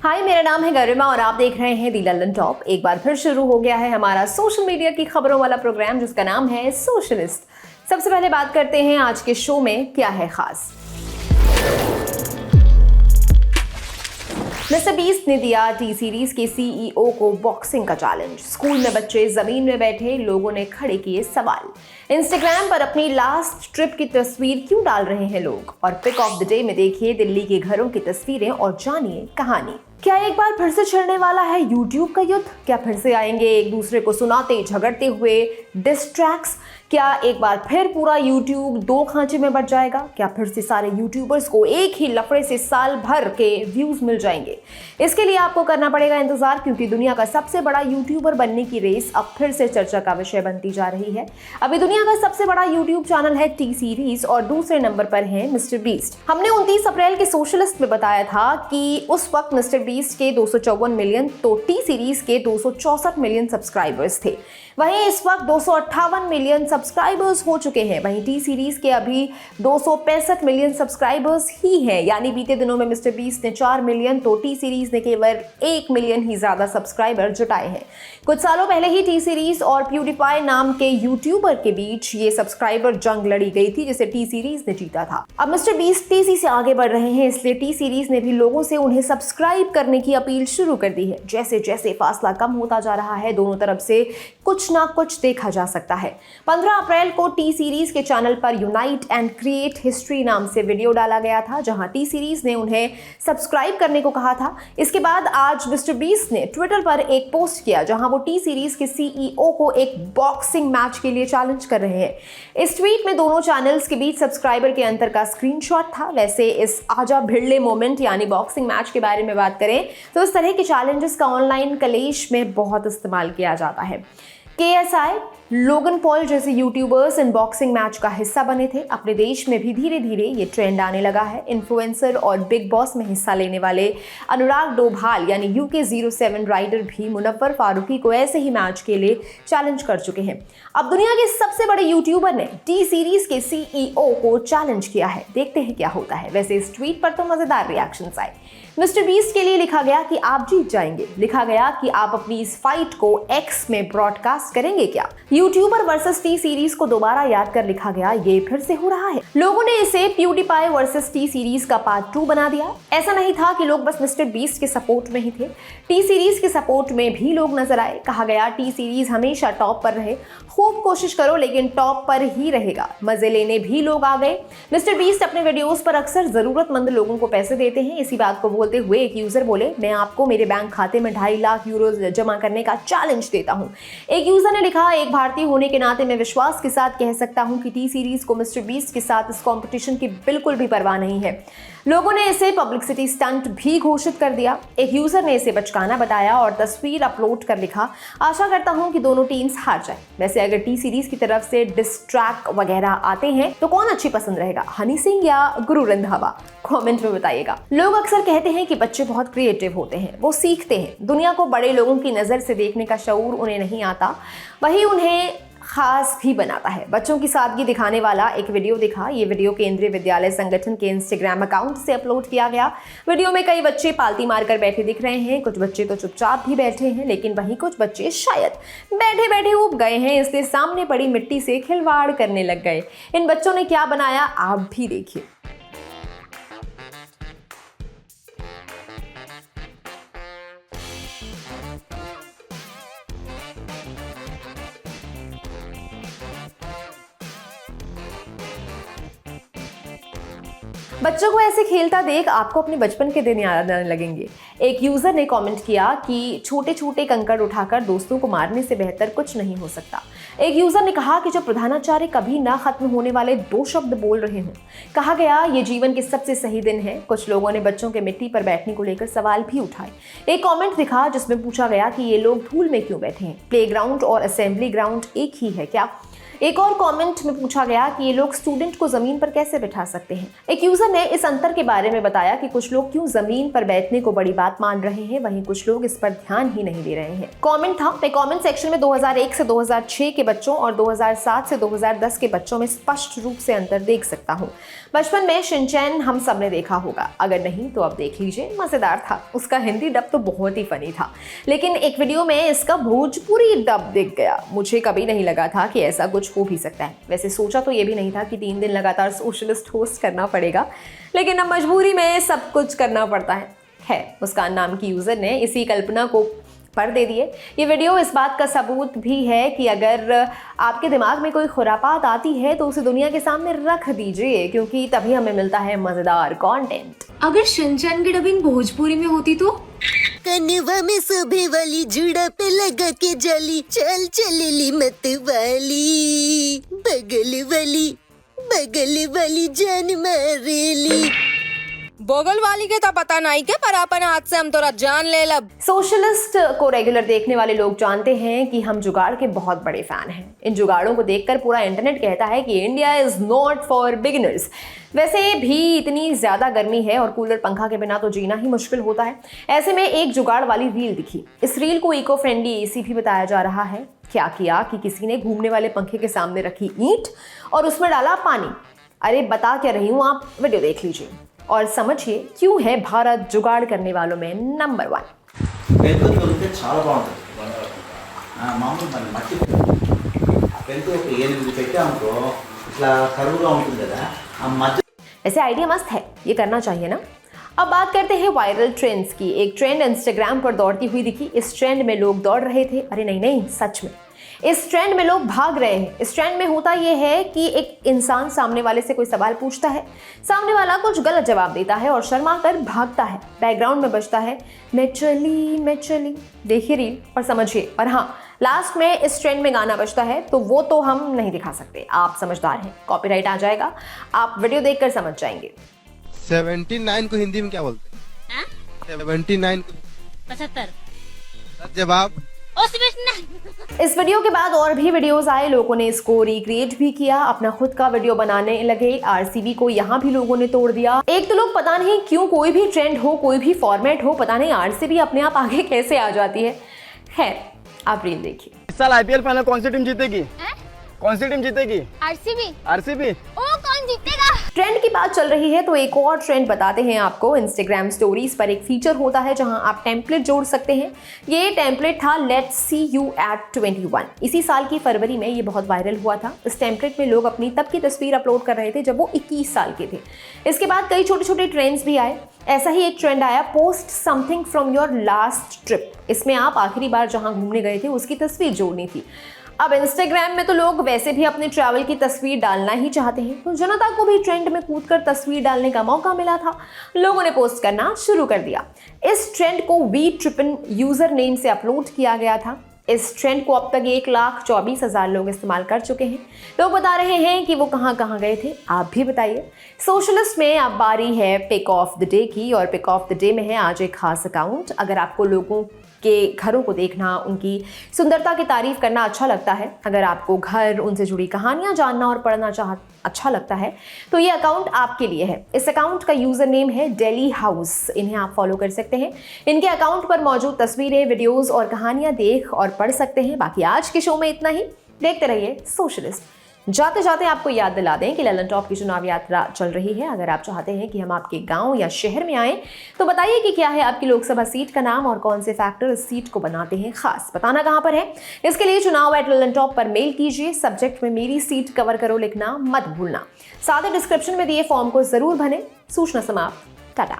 हाय, मेरा नाम है गरिमा और आप देख रहे हैं दी लंदन टॉप। एक बार फिर शुरू हो गया है हमारा सोशल मीडिया की खबरों वाला प्रोग्राम जिसका नाम है सोशलिस्ट। सबसे पहले बात करते हैं आज के शो में क्या है खास। मिस्टर बीस्ट ने दिया टी सीरीज के सीईओ को बॉक्सिंग का चैलेंज। स्कूल में बच्चे जमीन में बैठे लोगों ने खड़े किए सवाल। इंस्टाग्राम पर अपनी लास्ट ट्रिप की तस्वीर क्यों डाल रहे हैं लोग, और पिक ऑफ द डे में देखिए दिल्ली के घरों की तस्वीरें और जानिए कहानी। क्या एक बार फिर से छिड़ने वाला है यूट्यूब का युद्ध? क्या फिर से आएंगे एक दूसरे को सुनाते झगड़ते हुए डिस ट्रैक्स? क्या एक बार फिर पूरा यूट्यूब दो खांचे में बट जाएगा? क्या फिर से सारे यूट्यूबर्स को एक ही लफड़े से साल भर के व्यूज मिल जाएंगे? इसके लिए आपको करना पड़ेगा इंतजार, क्योंकि दुनिया का सबसे बड़ा यूट्यूबर बनने की रेस अब फिर से चर्चा का विषय बनती जा रही है। अभी दुनिया का सबसे बड़ा यूट्यूब चैनल है टी सीरीज और दूसरे नंबर पर है मिस्टर बीस्ट। हमने 29 अप्रैल के सोशलिस्ट में बताया था कि उस वक्त मिस्टर बीस्ट के 254 मिलियन तो टी सीरीज के 264 मिलियन सब्सक्राइबर्स थे। वहीं इस वक्त 258 मिलियन सब्सक्राइबर्स हो चुके हैं। वहीं टी सीरीज के अभी 265 मिलियन सब्सक्राइबर्स ही हैं। यानी बीते दिनों में मिस्टर बीस्ट ने 4 मिलियन तो टी सीरीज ने केवल 1 मिलियन ही ज्यादा सब्सक्राइबर जुटाए हैं। कुछ सालों पहले ही टी सीरीज और प्यूडीपाई नाम के यूट्यूबर के बीच ये सब्सक्राइबर जंग लड़ी गई थी, जिसे टी सीरीज ने जीता था। अब मिस्टर बीस्ट तेजी से आगे बढ़ रहे हैं, इसलिए टी सीरीज ने भी लोगों से उन्हें सब्सक्राइब करने की अपील शुरू कर दी है। जैसे जैसे फासला कम होता जा रहा है, दोनों तरफ से कुछ ना कुछ देखा जा सकता है। 15 अप्रैल को टी सीरीज के चैनल पर यूनाइट एंड क्रिएट हिस्ट्री नाम से वीडियो डाला गया था, जहां टी सीरीज ने उन्हें सब्सक्राइब करने को कहा था। इसके बाद आज मिस्टर बीस्ट ने ट्विटर पर एक पोस्ट किया, जहां वो टी सीरीज के सीईओ को एक बॉक्सिंग मैच के लिए चैलेंज कर रहे हैं। इस ट्वीट में दोनों चैनल्स के बीच सब्सक्राइबर के अंतर का स्क्रीनशॉट था। वैसे इस आजा भिड़ले मोमेंट यानी बॉक्सिंग मैच के बारे में बात करें तो इस तरह के चैलेंजेस का ऑनलाइन कलेश में बहुत इस्तेमाल किया जाता है। KSI, लोगन पॉल जैसे यूट्यूबर्स इन बॉक्सिंग मैच का हिस्सा बने थे। अपने देश में भी धीरे धीरे ये ट्रेंड आने लगा है। इन्फ्लुएंसर और बिग बॉस में हिस्सा लेने वाले अनुराग डोभाल यानी UK07 राइडर भी मुनव्वर फारूकी को ऐसे ही मैच के लिए चैलेंज कर चुके हैं। अब दुनिया के सबसे बड़े यूट्यूबर ने टी सीरीज के CEO को चैलेंज किया है। देखते हैं क्या होता है। वैसे इस ट्वीट पर तो मजेदार रिएक्शंस आए। मिस्टर बीस्ट के लिए लिखा गया कि आप जीत जाएंगे। लिखा गया कि आप अपनी इस फाइट को X में ब्रॉडकास्ट करेंगे क्या? यूट्यूबर वर्सेस टी सीरीज को दोबारा याद कर लिखा गया, ये फिर से हो रहा है। लोगों ने इसे प्यूडीपाई वर्सेस टी सीरीज का पार्ट 2 बना दिया। ऐसा नहीं था कि लोग बस मिस्टर बीस्ट के सपोर्ट में ही थे, टी सीरीज के सपोर्ट में भी लोग नजर आए। कहा गया टी सीरीज हमेशा टॉप पर रहे, खूब कोशिश करो लेकिन टॉप पर ही रहेगा। मजे लेने भी लोग आ गए। मिस्टर बीस्ट अपने वीडियोस पर अक्सर जरूरतमंद लोगों को पैसे देते हैं। इसी बात को बोलते हुए एक यूजर बोले, मैं आपको मेरे बैंक खाते में 2.5 लाख यूरो जमा करने का चैलेंज देता हूं। एक यूजर ने लिखा, एक भारतीय होने के नाते मैं विश्वास के साथ कह सकता हूं कि टी सीरीज को मिस्टर बीस्ट के साथ इस कंपटीशन की बिल्कुल भी परवाह नहीं है। लोगों ने इसे पब्लिसिटी स्टंट भी घोषित कर दिया। एक यूजर ने इसे बचकाना बताया और तस्वीर अपलोड कर लिखा, आशा करता हूं कि दोनों टीम्स हार जाए। वैसे अगर टी सीरीज की तरफ से डिस ट्रैक वगैरह आते हैं तो कौन अच्छी पसंद रहेगा, हनी सिंह या गुरु रंधावा? कमेंट में बताइएगा। लोग अक्सर कहते हैं कि बच्चे बहुत क्रिएटिव होते हैं, वो सीखते हैं। दुनिया को बड़े लोगों की नजर से देखने का शऊर उन्हें नहीं आता, वही उन्हें खास भी बनाता है। बच्चों की सादगी दिखाने वाला एक वीडियो दिखा। ये वीडियो केंद्रीय विद्यालय संगठन के इंस्टाग्राम अकाउंट से अपलोड किया गया। वीडियो में कई बच्चे पालती मारकर बैठे दिख रहे हैं। कुछ बच्चे तो चुपचाप भी बैठे हैं, लेकिन वहीं कुछ बच्चे शायद बैठे बैठे ऊब गए हैं, इसलिए सामने पड़ी मिट्टी से खिलवाड़ करने लग गए। इन बच्चों ने क्या बनाया आप भी देखिए। बच्चों को ऐसे खेलता देख आपको अपने बचपन के दिन याद आने लगेंगे। एक यूजर ने कमेंट किया कि छोटे छोटे कंकड़ उठाकर दोस्तों को मारने से बेहतर कुछ नहीं हो सकता। एक यूजर ने कहा कि जो प्रधानाचार्य कभी ना खत्म होने वाले 2 शब्द बोल रहे हों। कहा गया ये जीवन के सबसे सही दिन है। कुछ लोगों ने बच्चों के मिट्टी पर बैठने को लेकर सवाल भी उठाए। एक कमेंट दिखा जिसमें पूछा गया कि ये लोग धूल में क्यों बैठे हैं, प्लेग्राउंड और असेंबली ग्राउंड एक ही है क्या? एक और कमेंट में पूछा गया कि ये लोग स्टूडेंट को जमीन पर कैसे बैठा सकते हैं। एक यूजर ने इस अंतर के बारे में बताया कि कुछ लोग क्यों जमीन पर बैठने को बड़ी बात मान रहे हैं, वहीं कुछ लोग इस पर ध्यान ही नहीं दे रहे हैं। कमेंट था, मैं कमेंट सेक्शन में 2001 से 2006 के बच्चों और 2007 से 2010 के बच्चों में स्पष्ट रूप से अंतर देख सकता हूँ। बचपन में शिनचैन हम सब ने देखा होगा, अगर नहीं तो अब देख लीजिए, मजेदार था। उसका हिंदी डब तो बहुत ही फनी था, लेकिन एक वीडियो में इसका भोजपुरी डब दिख गया। मुझे कभी नहीं लगा था कि ऐसा कुछ हो भी सकता है। वैसे सोचा तो ये भी नहीं था कि 3 दिन लगातार सोशलिस्ट होस्ट करना पड़ेगा, लेकिन अब मजबूरी में सब कुछ करना पड़ता है। मुस्कान नाम की यूजर ने इसी कल्पना को पर दे दिए। ये वीडियो इस बात का सबूत भी है कि अगर आपके दिमाग में कोई खुरापात आती है तो उसे दुनिया के सामने रख दीजिए, क्योंकि तभी हमें मिलता है मजेदार कंटेंट। अगर शिनचैन की डबिंग भोजपुरी में होती तो कनवा में शोभे वाली जुड़ा पे लगा के जाली, चल चलेली मत वाली, बगल वाली जान मारेली। बगल वाली के तो पता नहीं के, पर अपन हाथ से हम तोरा जान ले लब। सोशलिस्ट को रेगुलर देखने वाले लोग जानते हैं कि हम जुगाड़ के बहुत बड़े फैन हैं। इन जुगाड़ों को देखकर पूरा इंटरनेट कहता है कि India is not for beginners. वैसे भी इतनी ज्यादा गर्मी है और कूलर पंखा के बिना तो जीना ही मुश्किल होता है। ऐसे में एक जुगाड़ वाली रील दिखी। इस रील को इको फ्रेंडली एसी भी बताया जा रहा है। क्या किया कि किसी ने घूमने वाले पंखे के सामने रखी ईंट और उसमें डाला पानी। अरे बता क्या रही हूँ, आप वीडियो देख लीजिए और समझिए क्यों है भारत जुगाड़ करने वालों में नंबर 1। చాలా బాగుంటుంది మామూలు మన మట్టి పెంకు ఒక 8 పెట్టామనుకో ఇట్లా కరువుగా ఉంటుంది కదా ఆ మధ్య। ऐसे आइडिया मस्त है, ये करना चाहिए ना। अब बात करते हैं वायरल ट्रेंड्स की। एक ट्रेंड इंस्टाग्राम पर दौड़ती हुई दिखी। इस ट्रेंड में लोग दौड़ रहे थे, अरे नहीं सच में इस ट्रेंड में लोग भाग रहे हैं। इस ट्रेंड में होता यह है कि एक इंसान सामने वाले से कोई सवाल पूछता है, सामने वाला कुछ गलत जवाब देता है और शर्मा कर भागता है। बैकग्राउंड में बजता है मैं चली। देखिए रील और समझिए। और हाँ, लास्ट में इस ट्रेंड में गाना बजता है, तो वो तो हम नहीं दिखा सकते, आप समझदार हैं, कॉपीराइट आ जाएगा। आप वीडियो देखकर समझ जाएंगे। 79 को हिंदी में क्या बोलते हैं? 79 को 75। जवाब। इस वीडियो के बाद और भी वीडियोस आए, लोगों ने इसको रिक्रिएट भी किया, अपना खुद का वीडियो बनाने लगे। आरसीबी को यहाँ भी लोगों ने तोड़ दिया। एक तो लोग पता नहीं क्यों, कोई भी ट्रेंड हो, कोई भी फॉर्मेट हो, पता नहीं आरसीबी अपने आप आगे कैसे आ जाती है। खैर, आप रील देखिए। इस साल आईपीएल फाइनल कौन सी टीम जीतेगी? कौन सी टीम जीतेगी? आरसीबी। ओ कौन जीतेगा? ट्रेंड की बात चल रही है तो एक और ट्रेंड बताते हैं आपको। इंस्टाग्राम स्टोरीज पर एक फीचर होता है जहां आप टेम्पलेट जोड़ सकते हैं। ये टेम्पलेट था लेट्स सी यू एट 21। इसी साल की फरवरी में ये बहुत वायरल हुआ था। इस टेम्पलेट में लोग अपनी तब की तस्वीर अपलोड कर रहे थे जब वो 21 साल के थे। इसके बाद कई छोटे छोटे ट्रेंड्स भी आए। ऐसा ही एक ट्रेंड आया post something from your last trip. इसमें आप आखिरी बार जहां घूमने गए थे उसकी तस्वीर जोड़नी थी। अब इंस्टाग्राम में तो लोग वैसे भी अपने ट्रैवल की तस्वीर डालना ही चाहते हैं, तो जनता को भी ट्रेंड में कूदकर तस्वीर डालने का मौका मिला था। लोगों ने पोस्ट करना शुरू कर दिया। इस ट्रेंड को वी ट्रिपन यूजर नेम से अपलोड किया गया था। इस ट्रेंड को अब तक 1,24,000 लोग इस्तेमाल कर चुके हैं। लोग बता रहे हैं कि वो कहाँ कहाँ गए थे, आप भी बताइए। सोशलिस्ट में अब बारी है पिक ऑफ द डे की, और पिक ऑफ द डे में है आज एक खास अकाउंट। अगर आपको लोगों के घरों को देखना, उनकी सुंदरता की तारीफ करना अच्छा लगता है, अगर आपको घर, उनसे जुड़ी कहानियां जानना और पढ़ना अच्छा लगता है, तो ये अकाउंट आपके लिए है। इस अकाउंट का यूजर नेम है डेली हाउस। इन्हें आप फॉलो कर सकते हैं। इनके अकाउंट पर मौजूद तस्वीरें, वीडियोस और कहानियां देख और पढ़ सकते हैं। बाकी आज के शो में इतना ही। देखते रहिए सोशलिस्ट। जाते जाते आपको याद दिला दें कि ललन टॉप की चुनाव यात्रा चल रही है। अगर आप चाहते हैं कि हम आपके गांव या शहर में आएं, तो बताइए कि क्या है आपकी लोकसभा सीट का नाम और कौन से फैक्टर इस सीट को बनाते हैं खास। बताना कहां पर है, इसके लिए चुनाव@ललन-टॉप पर मेल कीजिए। सब्जेक्ट में मेरी सीट कवर करो लिखना मत भूलना। साथ ही डिस्क्रिप्शन में दिए फॉर्म को जरूर भरें। सूचना समाप्त। टाटा।